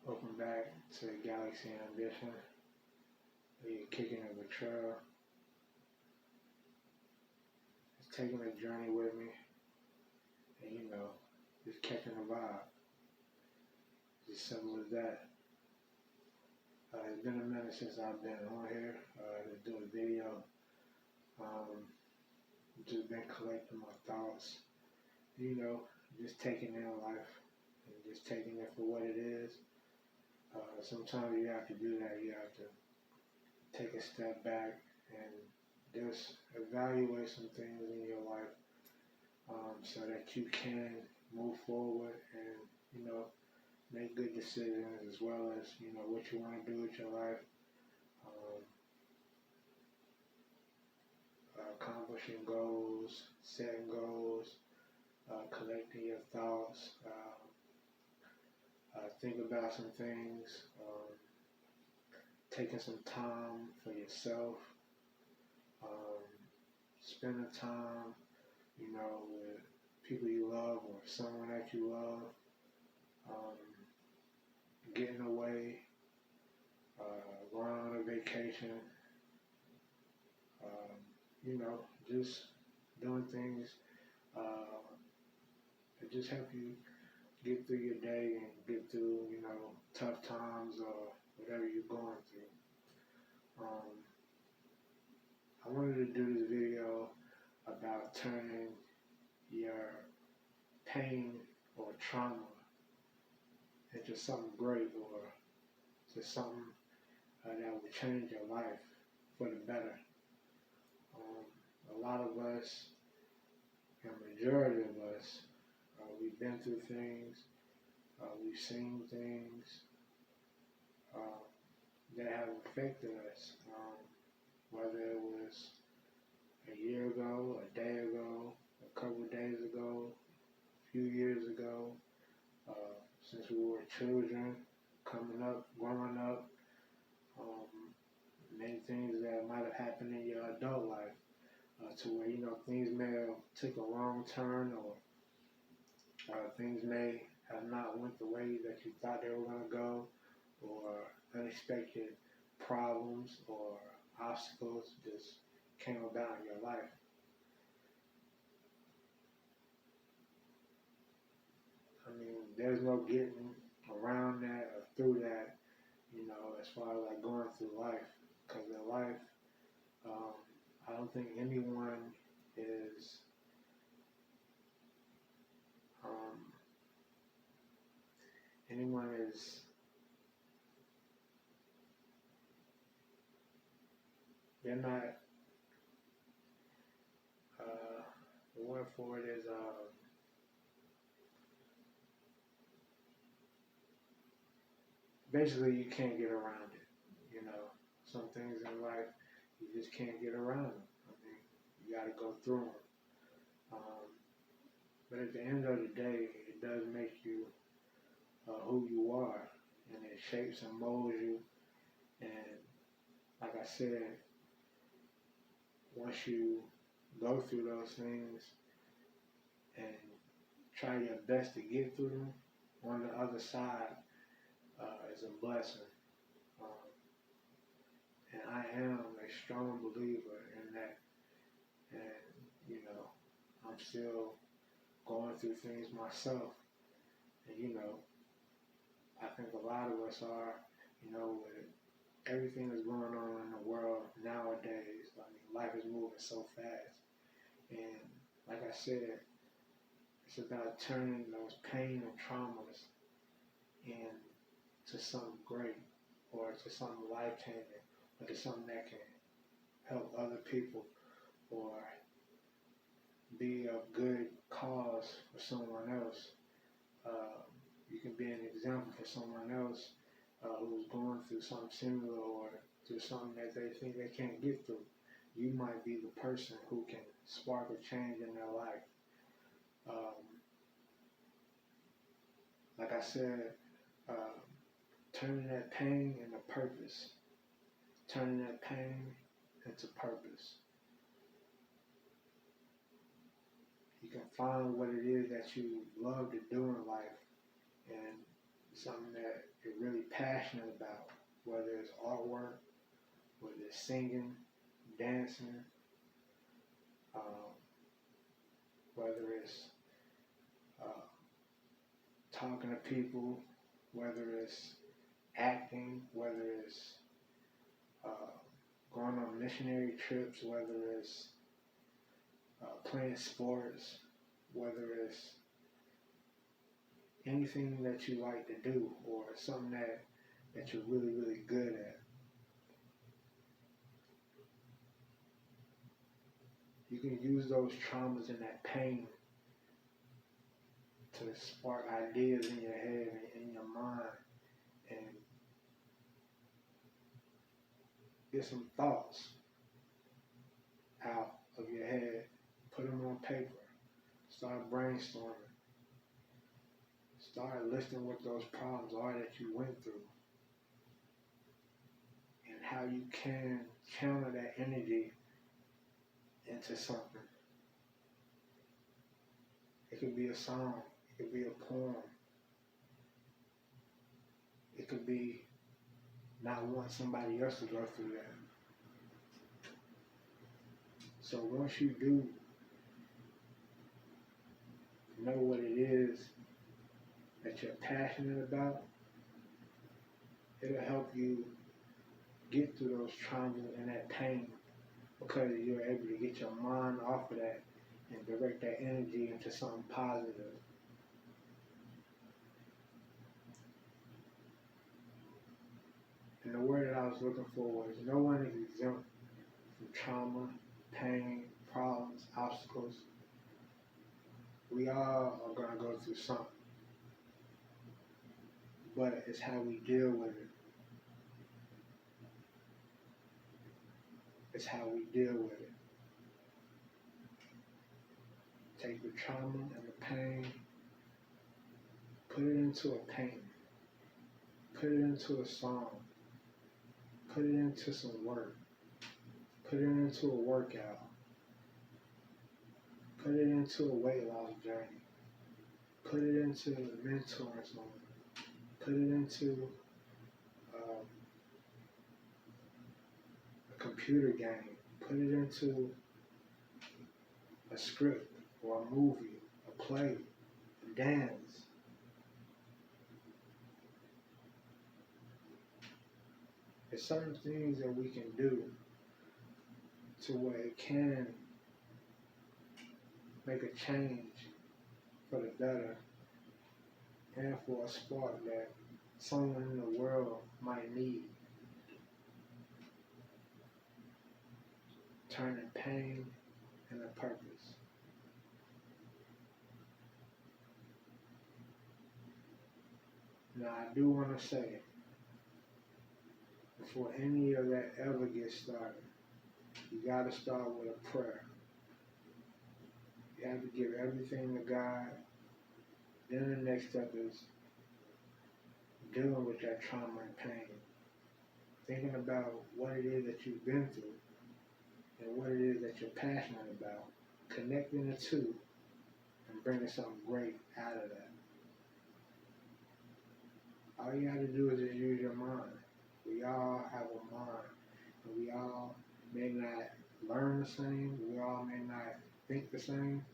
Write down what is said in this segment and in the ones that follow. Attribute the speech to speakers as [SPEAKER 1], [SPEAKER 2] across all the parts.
[SPEAKER 1] Welcome back to Galaxy Ambition. We're kicking up a trail. Just taking a journey with me and just catching a vibe. It's as simple as that. It's been a minute since I've been on here to do a video. Just been collecting my thoughts, just taking in life and just taking it for what it is. Sometimes you have to do that. You have to take a step back and just evaluate some things in your life so that you can move forward and, make good decisions as well as, what you want to do with your life. Accomplishing goals, setting goals, collecting your thoughts, think about some things, taking some time for yourself, spending time, with people you love or someone that you love, getting away, going on a vacation, just doing things that just help you get through your day and get through, tough times or whatever you're going through. I wanted to do this video about turning your pain or trauma into something great or to something that will change your life for the better. A lot of us, a majority of us, we've been through things, we've seen things that have affected us, whether it was a year ago, a day ago, a couple of days ago, a few years ago, since we were children, growing up, many things that might have happened in your adult life, to where, things may have took a wrong turn or things may have not went the way that you thought they were going to go, or unexpected problems or obstacles just came about in your life. I mean, there's no getting around that or through that, as far as like going through life. Because in life, I don't think anyone is they're not, the word for it is, basically you can't get around it. Some things in life, you just can't get around them. I mean, you got to go through them. But at the end of the day, it does make you who you are, and it shapes and molds you. And like I said, once you go through those things and try your best to get through them, on the other side is a blessing. And I am a strong believer in that. And, I'm still going through things myself. And, I think a lot of us are, with everything that's going on in the world nowadays. I mean, life is moving so fast. And like I said, it's about turning those pain and traumas into something great, or to something life-changing, or to something that can help other people or be a good cause for someone else. You can be an example for someone else who's going through something similar or through something that they think they can't get through. You might be the person who can spark a change in their life. Like I said, turning that pain into purpose. Turning that pain into purpose. You can find what it is that you love to do in life and something that you're really passionate about, whether it's artwork, whether it's singing, dancing, um, whether it's uh, talking to people, whether it's acting, whether it's uh, going on missionary trips, whether it's playing sports, whether it's anything that you like to do or something that you're really, really good at. You can use those traumas and that pain to spark ideas in your head and in your mind and get some thoughts out of your head, put them on paper, start brainstorming, start listing what those problems are that you went through and how you can channel that energy into something. It could be a song, it could be a poem, it could be not wanting somebody else to go through that. So once you do know what it is that you're passionate about, it'll help you get through those traumas and that pain because you're able to get your mind off of that and direct that energy into something positive. And the word that I was looking for was no one is exempt from trauma, pain, problems, obstacles. We all are going to go through something. But it's how we deal with it. It's how we deal with it. Take the trauma and the pain, put it into a painting, put it into a song, put it into some work, put it into a workout, put it into a weight loss journey, put it into mentoring someone, put it into a computer game, put it into a script or a movie, a play, a dance. There's certain things that we can do to where it can make a change for the better and for a spark that someone in the world might need. Turning pain into purpose. Now I do want to say, before any of that ever gets started, you got to start with a prayer. You have to give everything to God. Then the next step is dealing with that trauma and pain. Thinking about what it is that you've been through and what it is that you're passionate about. Connecting the two and bringing something great out of that. All you have to do is just use your mind. We all have a mind. And we all may not learn the same. We all may not think the same.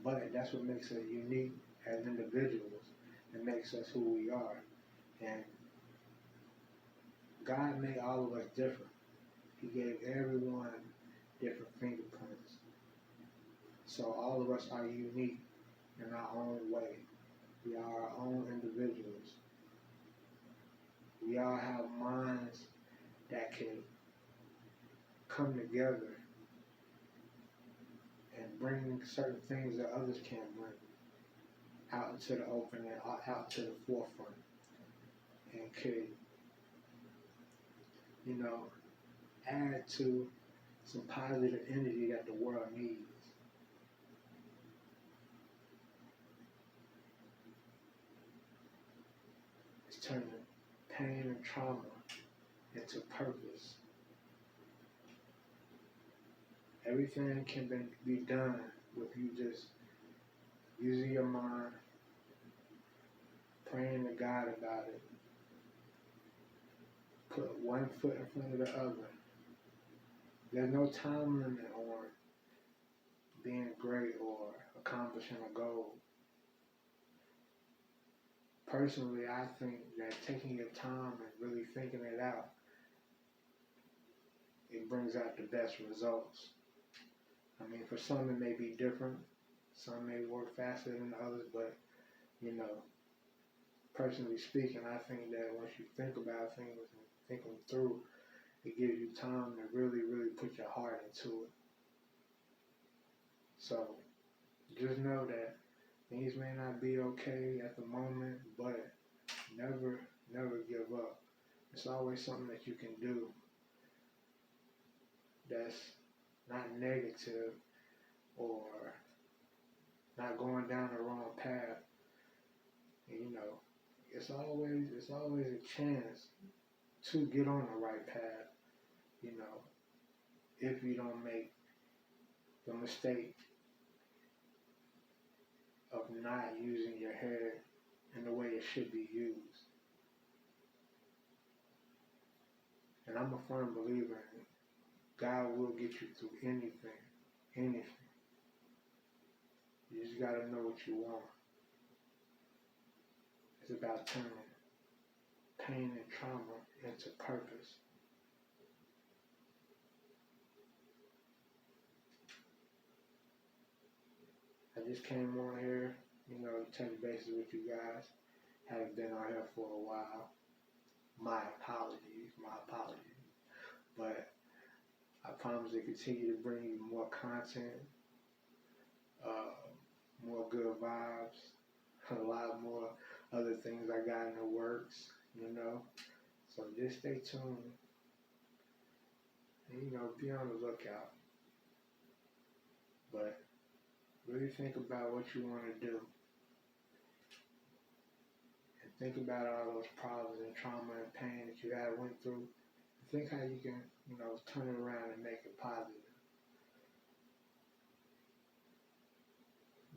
[SPEAKER 1] But that's what makes us unique as individuals. It makes us who we are. And God made all of us different. He gave everyone different fingerprints. So all of us are unique in our own way. We are our own individuals. We all have minds that can come together and bring certain things that others can't bring out into the open and out to the forefront, and could, add to some positive energy that the world needs. It's turning pain and trauma into purpose. Everything can be done with you just using your mind, praying to God about it. Put one foot in front of the other. There's no time limit on being great or accomplishing a goal. Personally, I think that taking your time and really thinking it out, it brings out the best results. I mean, for some it may be different. Some may work faster than others, but, you know, personally speaking, I think that once you think about things and think them through, it gives you time to really, really put your heart into it. So, just know that things may not be okay at the moment, but never, never give up. It's always something that you can do that's not negative or not going down the wrong path. And, you know, it's always a chance to get on the right path, you know, if you don't make the mistake of not using your head in the way it should be used. And I'm a firm believer in it. God will get you through anything. You just gotta know what you want. It's about turning pain and trauma into purpose. I just came on here, you know, touch bases with you guys. Haven't been on here for a while. My apologies. But I promise to continue to bring you more content, more good vibes, a lot more other things I got in the works, you know. So just stay tuned and, you know, be on the lookout. But really think about what you want to do. And think about all those problems and trauma and pain that you have went through. And think how you can, you know, turn it around and make it positive.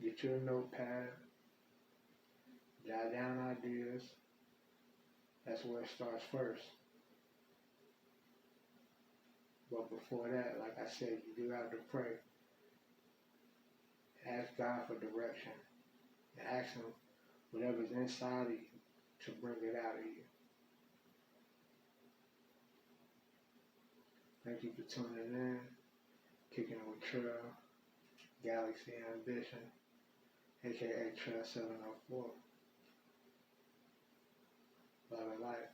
[SPEAKER 1] Get your notepad, jot down ideas. That's where it starts first. But before that, like I said, you do have to pray. Ask God for direction. And ask Him whatever's inside of you to bring it out of you. Thank you for tuning in. Kicking it with Trail, Galaxy Ambition, aka Trail 704. Love and life.